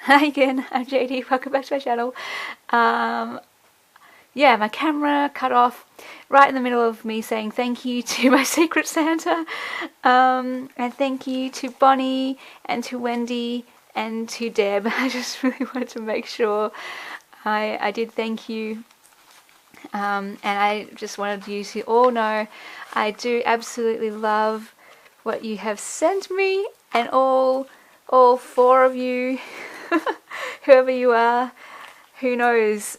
Hi again, I'm JD, welcome back to my channel. Yeah, my camera cut off right in the middle of me saying thank you to my Secret Santa, and thank you to Bonnie and to Wendy and to Deb. I just really wanted to make sure I did thank you, and I just wanted you to all know I do absolutely love what you have sent me, and all four of you, whoever you are, who knows.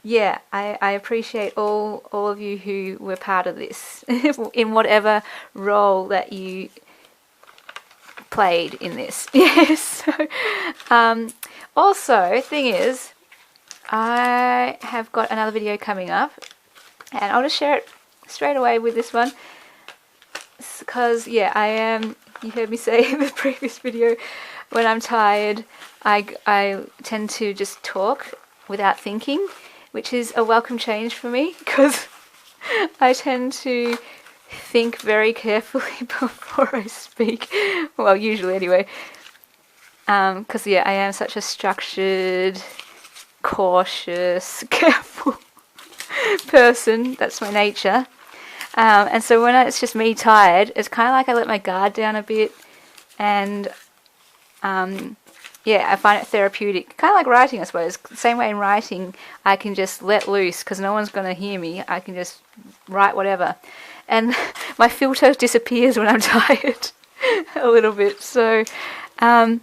Yeah, I appreciate all of you who were part of this in whatever role that you played in this. Yes. Also, thing is, I have got another video coming up, and I'll just share it straight away with this one, because yeah, I am. You heard me say in the previous video, when I'm tired, I tend to just talk without thinking, which is a welcome change for me, because I tend to think very carefully before I speak. Well, usually anyway. Because yeah, I am such a structured, cautious, careful person. That's my nature. And so when it's just me tired, it's kind of like I let my guard down a bit, and yeah, I find it therapeutic. Kind of like writing, I suppose. Same way in writing, I can just let loose because no one's going to hear me. I can just write whatever. And my filter disappears when I'm tired a little bit. So I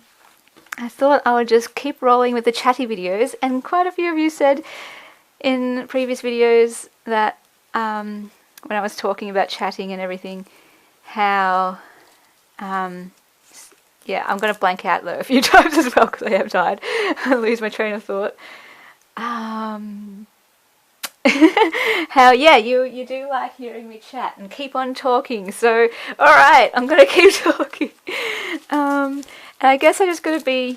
thought I would just keep rolling with the chatty videos. And quite a few of you said in previous videos that when I was talking about chatting and everything, how... yeah, I'm going to blank out though a few times as well because I am tired. I lose my train of thought. How, yeah, you do like hearing me chat and keep on talking. So, alright, I'm going to keep talking. And I guess I just got to be,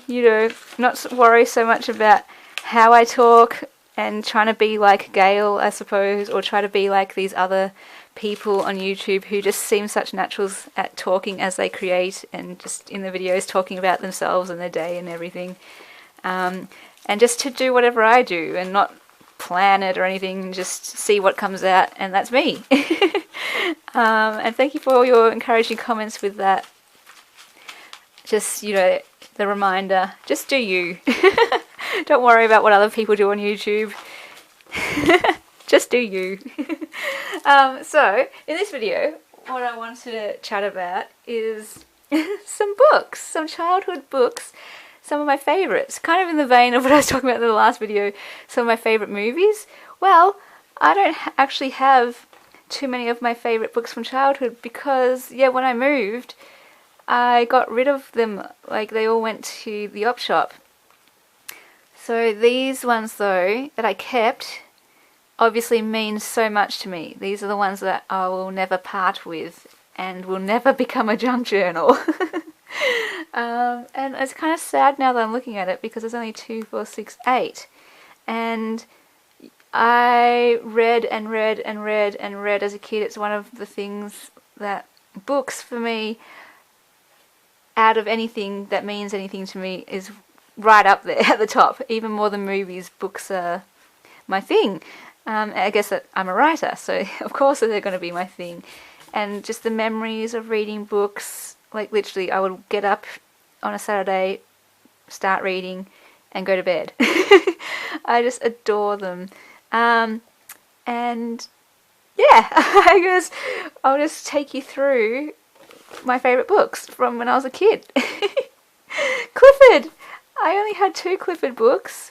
not worry so much about how I talk and trying to be like Gail, I suppose, or try to be like these other people on YouTube who just seem such naturals at talking as they create, and just in the videos talking about themselves and their day and everything, and just to do whatever I do and not plan it or anything, just see what comes out, and that's me. And thank you for all your encouraging comments with that. Just, the reminder, just do you. Don't worry about what other people do on YouTube. Just do you. So, in this video, what I wanted to chat about is some books, some childhood books, some of my favourites. Kind of in the vein of what I was talking about in the last video, some of my favourite movies. Well, I don't actually have too many of my favourite books from childhood because, yeah, when I moved, I got rid of them. Like, they all went to the op shop. So these ones, though, that I kept, obviously mean so much to me. These are the ones that I will never part with and will never become a junk journal. And it's kind of sad now that I'm looking at it because there's only 2, 4, 6, 8. And I read and read and read and read as a kid. It's one of the things that books for me, out of anything that means anything to me, is right up there at the top. Even more than movies, books are my thing. I guess that I'm a writer, so of course they're going to be my thing. And just the memories of reading books, like literally I would get up on a Saturday, start reading, and go to bed. I just adore them. And yeah, I guess I'll just take you through my favourite books from when I was a kid. Clifford! I only had 2 Clifford books,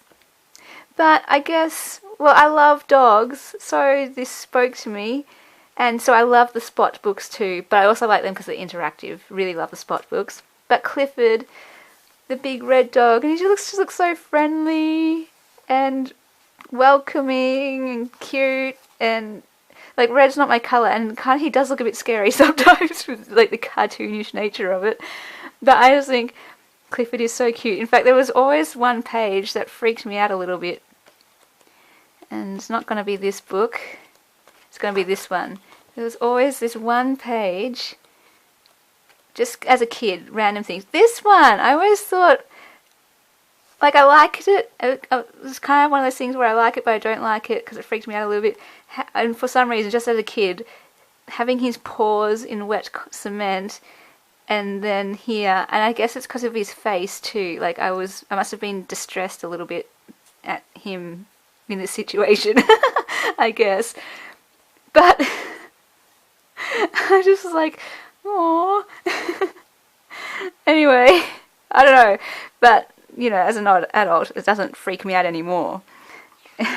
but I guess, well, I love dogs, so this spoke to me, and so I love the Spot books too, but I also like them because they're interactive. Really love the Spot books. But Clifford, the big red dog, and he just looks so friendly and welcoming and cute, and like red's not my colour, and kind of he does look a bit scary sometimes with like the cartoonish nature of it, but I just think Clifford is so cute. In fact, there was always one page that freaked me out a little bit, and it's not going to be this book, it's going to be this one. There was always this one page just as a kid, random things. This one, I always thought, like, I liked it. It's kind of one of those things where I like it, but I don't like it because it freaked me out a little bit. And for some reason, just as a kid, having his paws in wet cement, and then here, and I guess it's because of his face too. Like, I must have been distressed a little bit at him in this situation, I guess. But I just was like, aww. Anyway, I don't know, but you know, as an adult, it doesn't freak me out anymore.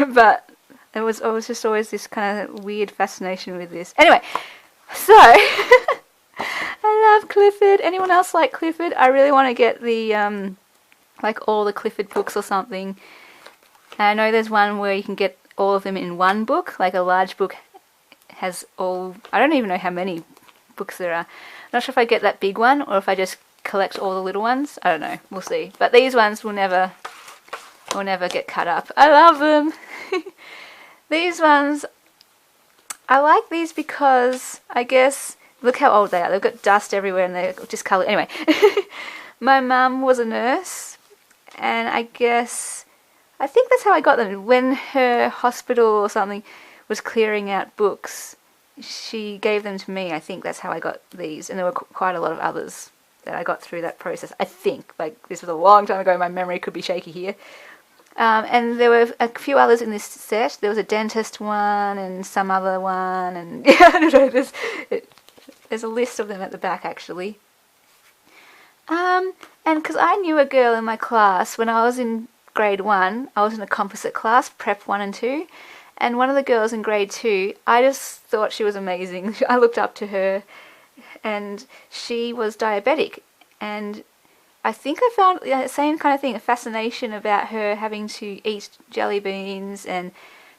But it was just always this kind of weird fascination with this. Anyway, so I love Clifford. Anyone else like Clifford? I really want to get the like all the Clifford books or something. And I know there's one where you can get all of them in one book, like a large book has all. I don't even know how many books there are. I'm not sure if I get that big one or if I just collect all the little ones. I don't know. We'll see. But these ones will never get cut up. I love them. These ones, I like these because I guess look how old they are. They've got dust everywhere and they're just coloured. Anyway, my mum was a nurse, and I think that's how I got them. When her hospital or something was clearing out books, she gave them to me. I think that's how I got these, and there were quite a lot of others that I got through that process. I think, like, this was a long time ago. My memory could be shaky here. And there were a few others in this set. There was a dentist one and some other one, and yeah, I don't know. There's a list of them at the back actually. And because I knew a girl in my class when I was in grade 1, I was in a composite class, Prep 1 and 2, and one of the girls in grade 2, I just thought she was amazing. I looked up to her, and she was diabetic, and I think I found the same kind of thing, a fascination about her having to eat jelly beans and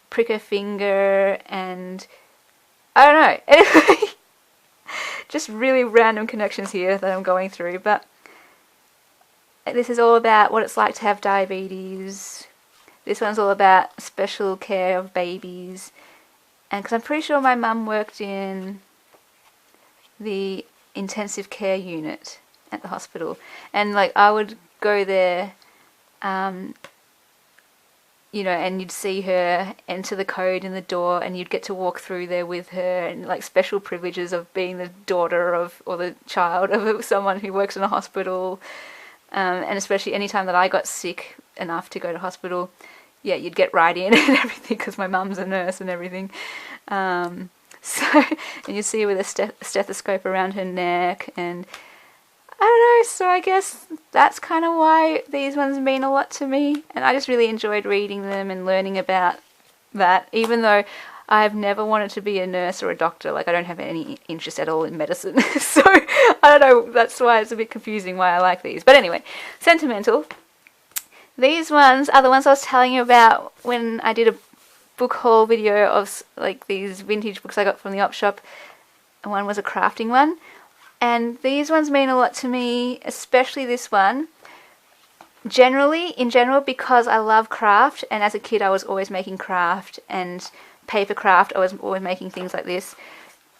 prick her finger, and I don't know. Anyway, just really random connections here that I'm going through, but this is all about what it's like to have diabetes. This one's all about special care of babies, and because I'm pretty sure my mum worked in the intensive care unit at the hospital, and like I would go there, you know, and you'd see her enter the code in the door, and you'd get to walk through there with her, and like special privileges of being the daughter of or the child of someone who works in a hospital, and especially any time that I got sick enough to go to hospital, yeah, you'd get right in and everything because my mum's a nurse and everything. So, and you see her with a stethoscope around her neck, and I don't know, so I guess that's kind of why these ones mean a lot to me, and I just really enjoyed reading them and learning about that, even though I've never wanted to be a nurse or a doctor. Like, I don't have any interest at all in medicine, so I don't know, that's why it's a bit confusing why I like these. But anyway, sentimental. These ones are the ones I was telling you about when I did a book haul video of like these vintage books I got from the op shop. One was a crafting one. And these ones mean a lot to me, especially this one. In general, because I love craft, and as a kid I was always making craft and paper craft. I was always making things like this.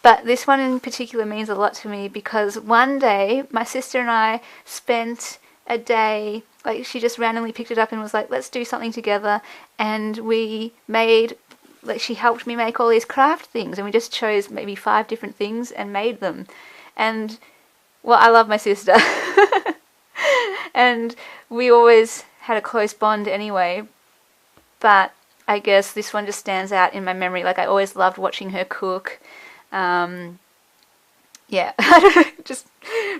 But this one in particular means a lot to me because one day my sister and I spent a day, like she just randomly picked it up and was like, let's do something together. And we made, like she helped me make all these craft things, and we just chose maybe 5 different things and made them. And, well, I love my sister. And we always had a close bond anyway. But I guess this one just stands out in my memory. Like, I always loved watching her cook. Yeah, I don't know, just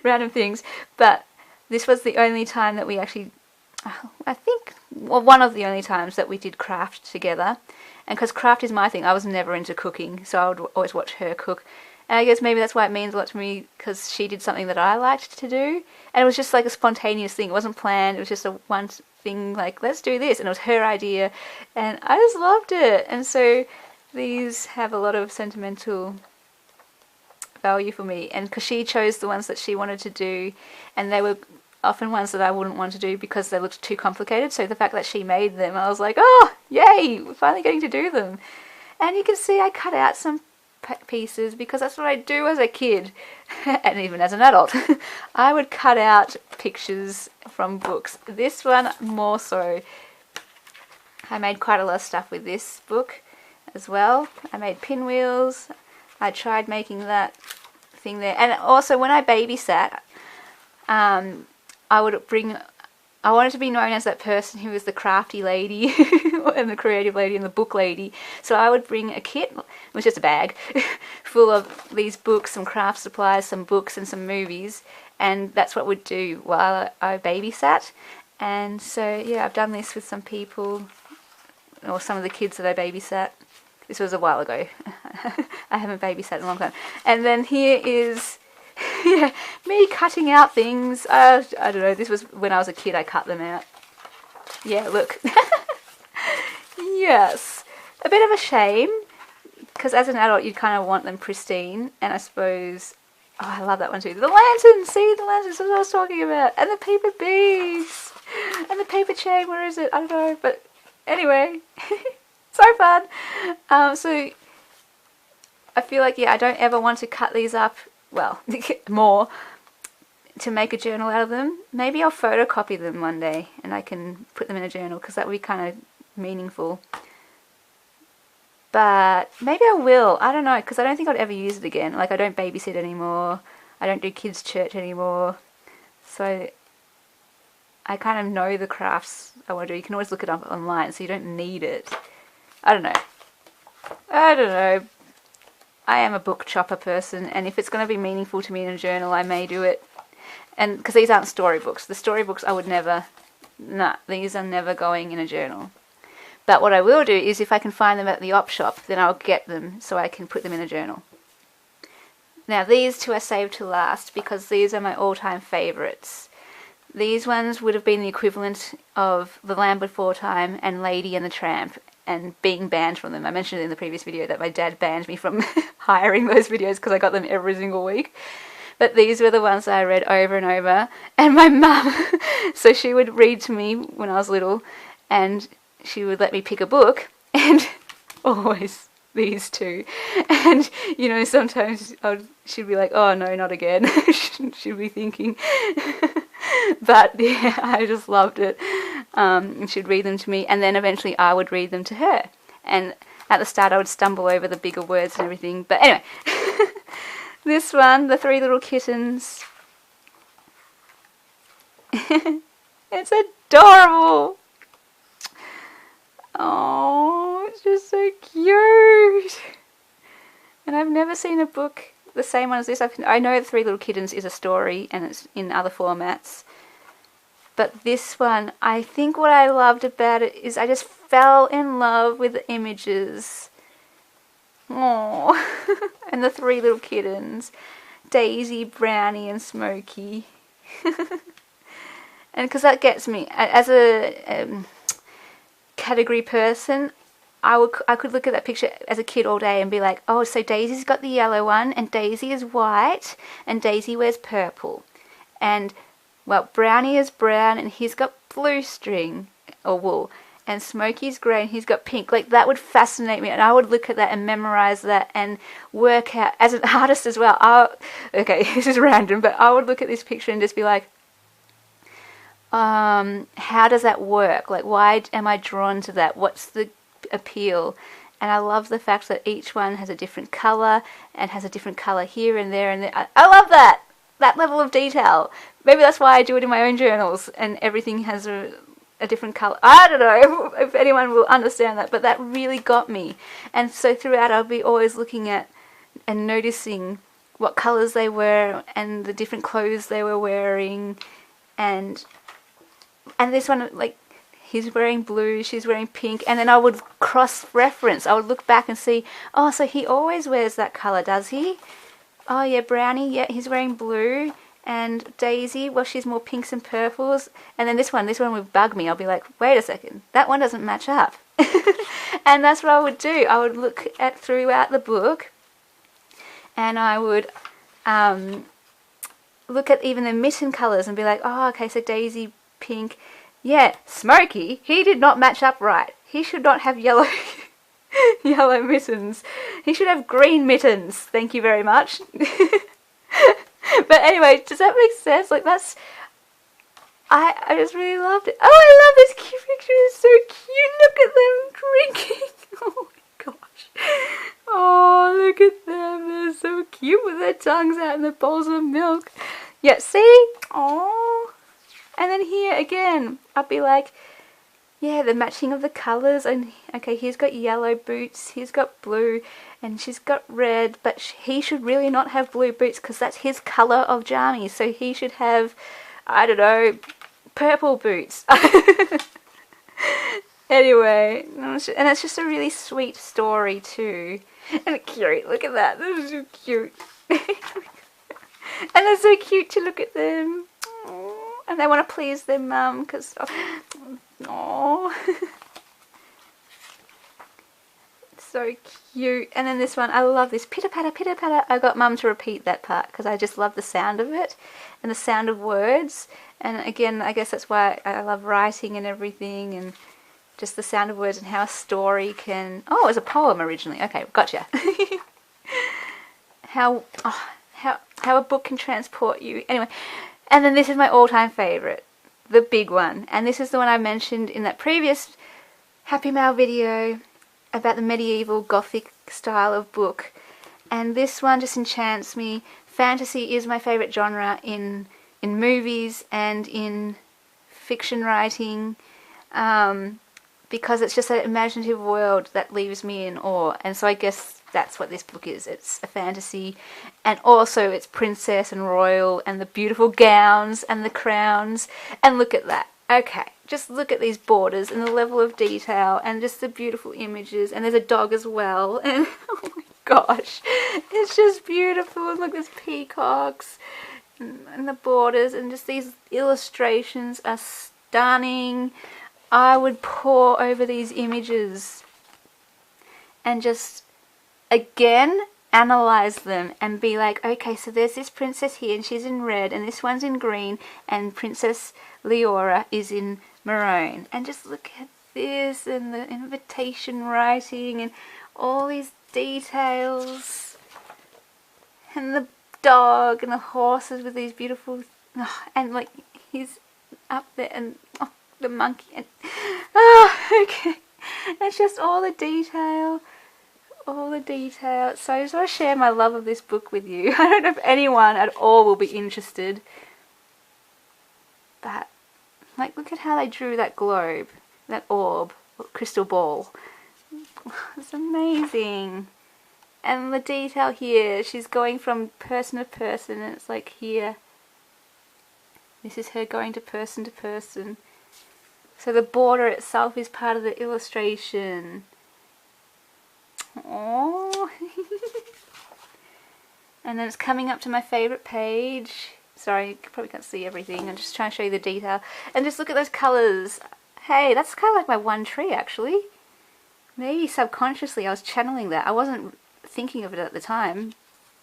random things. But this was the only time that we actually, I think, well, one of the only times that we did craft together. And because craft is my thing, I was never into cooking. So I would always watch her cook. And I guess maybe that's why it means a lot to me, because she did something that I liked to do. And it was just like a spontaneous thing. It wasn't planned. It was just a one thing, like, let's do this. And it was her idea. And I just loved it. And so these have a lot of sentimental value for me. And because she chose the ones that she wanted to do. And they were often ones that I wouldn't want to do because they looked too complicated. So the fact that she made them, I was like, oh, yay, we're finally getting to do them. And you can see I cut out some pieces because that's what I do as a kid and even as an adult. I would cut out pictures from books. This one more so. I made quite a lot of stuff with this book as well. I made pinwheels. I tried making that thing there. And also when I babysat, I wanted to be known as that person who was the crafty lady and the creative lady and the book lady. So I would bring a kit, it was just a bag, full of these books, some craft supplies, some books and some movies. And that's what we'd do while I babysat. And so, yeah, I've done this with some people, or some of the kids that I babysat. This was a while ago. I haven't babysat in a long time. And then here is... yeah, me cutting out things. I don't know, this was when I was a kid, I cut them out. Yeah, look. Yes. A bit of a shame, because as an adult you kind of want them pristine, and I suppose... oh, I love that one too. The lanterns! See, the lanterns, that's what I was talking about. And the paper beads! And the paper chain, where is it? I don't know, but anyway. So fun! So, I feel like, yeah, I don't ever want to cut these up. Well, more, to make a journal out of them. Maybe I'll photocopy them one day and I can put them in a journal because that would be kind of meaningful. But maybe I will. I don't know, because I don't think I'd ever use it again. Like, I don't babysit anymore. I don't do kids' church anymore. So I kind of know the crafts I want to do. You can always look it up online, so you don't need it. I don't know. I don't know. I am a book chopper person, and if it's going to be meaningful to me in a journal, I may do it. And because these aren't storybooks. The storybooks I would never... nah, these are never going in a journal. But what I will do is if I can find them at the op shop, then I'll get them so I can put them in a journal. Now these two I saved to last because these are my all-time favourites. These ones would have been the equivalent of The Land Before Time and Lady and the Tramp, and being banned from them. I mentioned in the previous video that my dad banned me from hiring those videos because I got them every single week. But these were the ones that I read over and over. And my mum, so she would read to me when I was little, and she would let me pick a book, and always these two. And, you know, sometimes she'd be like, oh no, not again. She'd be thinking. But yeah, I just loved it. And she'd read them to me, and then eventually I would read them to her. And at the start I would stumble over the bigger words and everything. But anyway, this one, The Three Little Kittens. It's adorable. Oh, it's just so cute. And I've never seen a book the same one as this. I know The Three Little Kittens is a story and it's in other formats. But this one, I think what I loved about it is I just fell in love with the images. Aww. And the three little kittens. Daisy, Brownie and Smokey. And because that gets me, as a category person, I could look at that picture as a kid all day and be like, oh, so Daisy's got the yellow one, and Daisy is white, and Daisy wears purple. And, well, Brownie is brown, and he's got blue string, or wool. And Smokey's grey, and he's got pink. Like, that would fascinate me, and I would look at that and memorize that and work out, as an artist as well, okay, this is random, but I would look at this picture and just be like, how does that work? Like, why am I drawn to that? What's the appeal? And I love the fact that each one has a different colour and has a different colour here and there and there. I love that level of detail. Maybe that's why I do it in my own journals, and everything has a different colour. I don't know if anyone will understand that, but that really got me. And so throughout I'll be always looking at and noticing what colours they were and the different clothes they were wearing. And this one, like, he's wearing blue, she's wearing pink, and then I would cross-reference. I would look back and see, oh, so he always wears that colour, does he? Oh, yeah, Brownie, yeah, he's wearing blue. And Daisy, well, she's more pinks and purples. And then this one would bug me. I'll be like, wait a second, that one doesn't match up. And that's what I would do. I would look at throughout the book, and I would look at even the mitten colours and be like, oh, okay, so Daisy, pink. Yeah, Smokey, he did not match up right. He should not have yellow Yellow mittens. He should have green mittens. Thank you very much. But anyway, does that make sense? Like that's... I just really loved it. Oh, I love this cute picture. It's so cute. Look at them drinking. Oh my gosh. Oh, look at them. They're so cute with their tongues out in the bowls of milk. Yeah, see? Oh. And then here again, I'll be like, yeah, the matching of the colours. And okay, he's got yellow boots, he's got blue, and she's got red. But he should really not have blue boots because that's his colour of jammies. So he should have, I don't know, purple boots. Anyway, and it's just a really sweet story too. And cute, look at that, they're so cute. And it's so cute to look at them. Aww. And they want to please their mum because, oh, so cute. And then this one, I love this, pitter patter, pitter patter. I got mum to repeat that part because I just love the sound of it and the sound of words. And again, I guess that's why I love writing and everything, and just the sound of words and how a story can... Oh, it was a poem originally. Okay, gotcha. How a book can transport you. Anyway, and then this is my all-time favourite, the big one. And this is the one I mentioned in that previous Happy Mail video about the medieval Gothic style of book. And this one just enchants me. Fantasy is my favourite genre in movies and in fiction writing. Because it's just that imaginative world that leaves me in awe. And so I guess that's what this book is. It's a fantasy, and also it's princess and royal and the beautiful gowns and the crowns. And look at that. Okay, just look at these borders and the level of detail and just the beautiful images. And there's a dog as well. And oh my gosh, it's just beautiful. And look, there's peacocks and the borders, and just these illustrations are stunning. I would pore over these images and just, again, analyze them and be like, okay, so there's this princess here and she's in red, and this one's in green, and Princess Leora is in maroon. And just look at this and the invitation writing and all these details. And the dog and the horses with these beautiful... Oh, and like, he's up there and... Oh, the monkey and okay, it's just all the detail, so I just want to share my love of this book with you. I don't know if anyone at all will be interested, but like, look at how they drew that globe, that orb, crystal ball. It's amazing. And the detail here, she's going from person to person, and it's like here, this is her going to person. So the border itself is part of the illustration. Oh. And then it's coming up to my favourite page. Sorry, you probably can't see everything. I'm just trying to show you the detail. And just look at those colours. Hey, that's kind of like my one tree actually. Maybe subconsciously I was channeling that. I wasn't thinking of it at the time,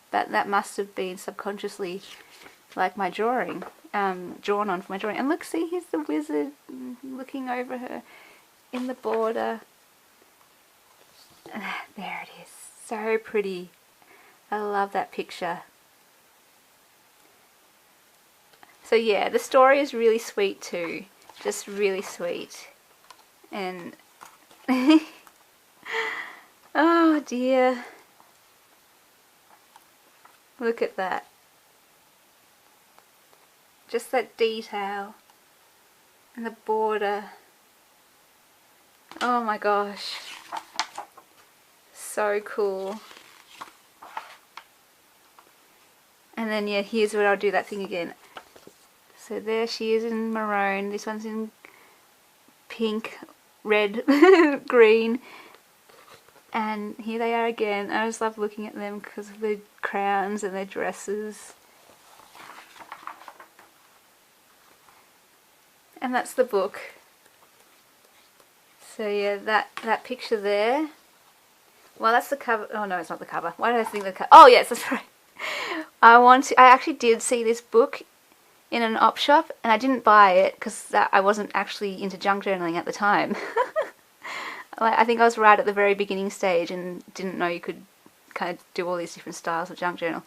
but that must have been subconsciously like my drawing. Drawn on for my drawing. And look, see, here's the wizard looking over her in the border. There it is. So pretty. I love that picture. So yeah, the story is really sweet too. Just really sweet. And oh dear. Look at that. Just that detail and the border. Oh my gosh, so cool. And then yeah, here's where I'll do that thing again. So there she is in maroon, this one's in pink, red, green, and here they are again. I just love looking at them because of the crowns and their dresses. And that's the book. So yeah, that picture there. Well, that's the cover. Oh no, it's not the cover. Why did I think the cover? Oh yes, that's right. I actually did see this book in an op shop, and I didn't buy it because I wasn't actually into junk journaling at the time. Like, I think I was right at the very beginning stage and didn't know you could kind of do all these different styles of junk journal.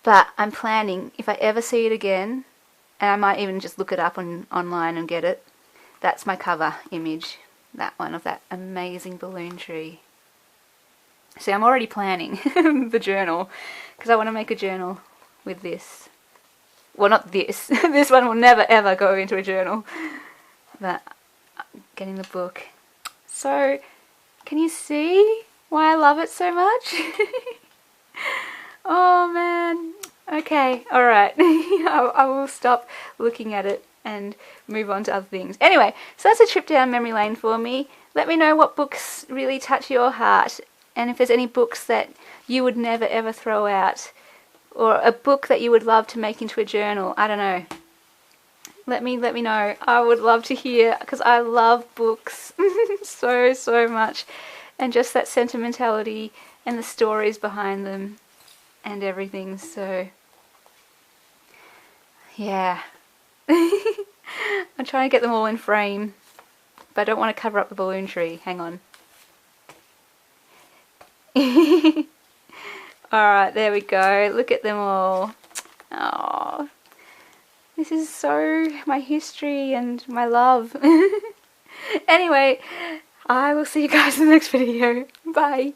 But I'm planning, if I ever see it again, and I might even just look it up online and get it, that's my cover image, that one of that amazing balloon tree. See, I'm already planning the journal, because I want to make a journal with this. Well, not this. This one will never ever go into a journal. But I'm getting the book. So, can you see why I love it so much? Oh man. Okay, alright. I will stop looking at it and move on to other things. Anyway, so that's a trip down memory lane for me. Let me know what books really touch your heart, and if there's any books that you would never ever throw out, or a book that you would love to make into a journal. I don't know. Let me know. I would love to hear, because I love books so much, and just that sentimentality and the stories behind them and everything. So yeah. I'm trying to get them all in frame, but I don't want to cover up the balloon tree. Hang on. Alright, there we go. Look at them all. Oh, this is so my history and my love. Anyway, I will see you guys in the next video. Bye.